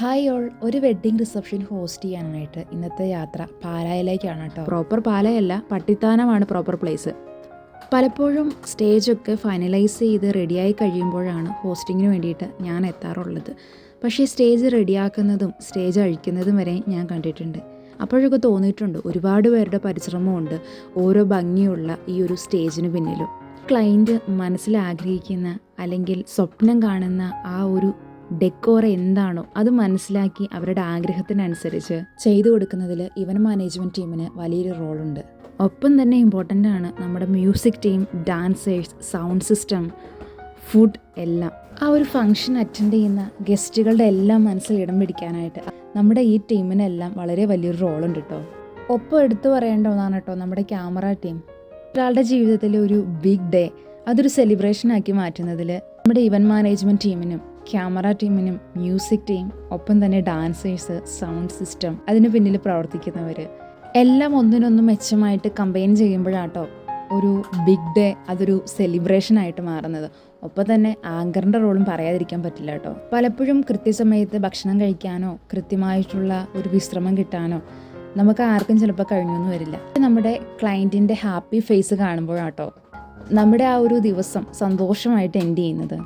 Hi all, ഒരു wedding reception host ചെയ്യാനായിട്ട് ഇന്നത്തെ യാത്ര പാലായിലേക്കാണ് കേട്ടോ. പ്രോപ്പർ പാലായല്ല, പട്ടിത്താനമാണ് പ്രോപ്പർ പ്ലേസ്. പലപ്പോഴും സ്റ്റേജൊക്കെ ഫൈനലൈസ് ചെയ്ത് റെഡിയായി കഴിയുമ്പോഴാണ് ഹോസ്റ്റിങ്ങിന് വേണ്ടിയിട്ട് ഞാൻ എത്താറുള്ളത്. പക്ഷേ സ്റ്റേജ് റെഡിയാക്കുന്നതും സ്റ്റേജ് അഴിക്കുന്നതും വരെ ഞാൻ കണ്ടിട്ടുണ്ട്. അപ്പോഴൊക്കെ തോന്നിയിട്ടുണ്ട് ഒരുപാട് പേരുടെ പരിശ്രമമുണ്ട് ഓരോ ഭംഗിയുള്ള ഈ ഒരു സ്റ്റേജിന് പിന്നിലും. ക്ലയൻറ്റ് മനസ്സിൽ ആഗ്രഹിക്കുന്ന അല്ലെങ്കിൽ സ്വപ്നം കാണുന്ന ആ ഒരു ഡെക്കോർ എന്താണോ അത് മനസ്സിലാക്കി അവരുടെ ആഗ്രഹത്തിനനുസരിച്ച് ചെയ്തു കൊടുക്കുന്നതിൽ ഇവൻറ്റ് മാനേജ്മെൻറ്റ് ടീമിന് വലിയൊരു റോളുണ്ട്. ഒപ്പം തന്നെ ഇമ്പോർട്ടൻ്റ് ആണ് നമ്മുടെ music team, dancers, sound system, food എല്ലാം. ആ ഒരു ഫംഗ്ഷൻ അറ്റൻഡ് ചെയ്യുന്ന ഗസ്റ്റുകളുടെ എല്ലാം മനസ്സിൽ ഇടം പിടിക്കാനായിട്ട് നമ്മുടെ ഈ ടീമിനെല്ലാം വളരെ വലിയൊരു റോളുണ്ട് കേട്ടോ. ഒപ്പം എടുത്തു പറയേണ്ട ഒന്നാണ് കേട്ടോ നമ്മുടെ ക്യാമറ ടീം. ഒരാളുടെ ജീവിതത്തിലെ ഒരു ബിഗ് ഡേ അതൊരു സെലിബ്രേഷനാക്കി മാറ്റുന്നതിൽ നമ്മുടെ ഇവൻറ്റ് മാനേജ്മെൻറ്റ് ടീമിനും ക്യാമറ ടീമിനും മ്യൂസിക് ടീം, ഒപ്പം തന്നെ ഡാൻസേഴ്സ്, സൗണ്ട് സിസ്റ്റം, അതിന് പിന്നിൽ പ്രവർത്തിക്കുന്നവർ എല്ലാം ഒന്നിനൊന്നും മെച്ചമായിട്ട് കമ്പൈൻ ചെയ്യുമ്പോഴാട്ടോ ഒരു ബിഗ് ഡേ അതൊരു സെലിബ്രേഷനായിട്ട് മാറുന്നത്. ഒപ്പം തന്നെ ആങ്കറിൻ്റെ റോളും പറയാതിരിക്കാൻ പറ്റില്ല കേട്ടോ. പലപ്പോഴും കൃത്യസമയത്ത് ഭക്ഷണം കഴിക്കാനോ കൃത്യമായിട്ടുള്ള ഒരു വിശ്രമം കിട്ടാനോ നമുക്ക് ആർക്കും ചിലപ്പോൾ കഴിഞ്ഞൊന്നും വരില്ല. നമ്മുടെ ക്ലയൻറ്റിൻ്റെ ഹാപ്പി ഫേസ് കാണുമ്പോഴാട്ടോ നമ്മുടെ ആ ഒരു ദിവസം സന്തോഷമായിട്ട് എൻഡ് ചെയ്യുന്നത്.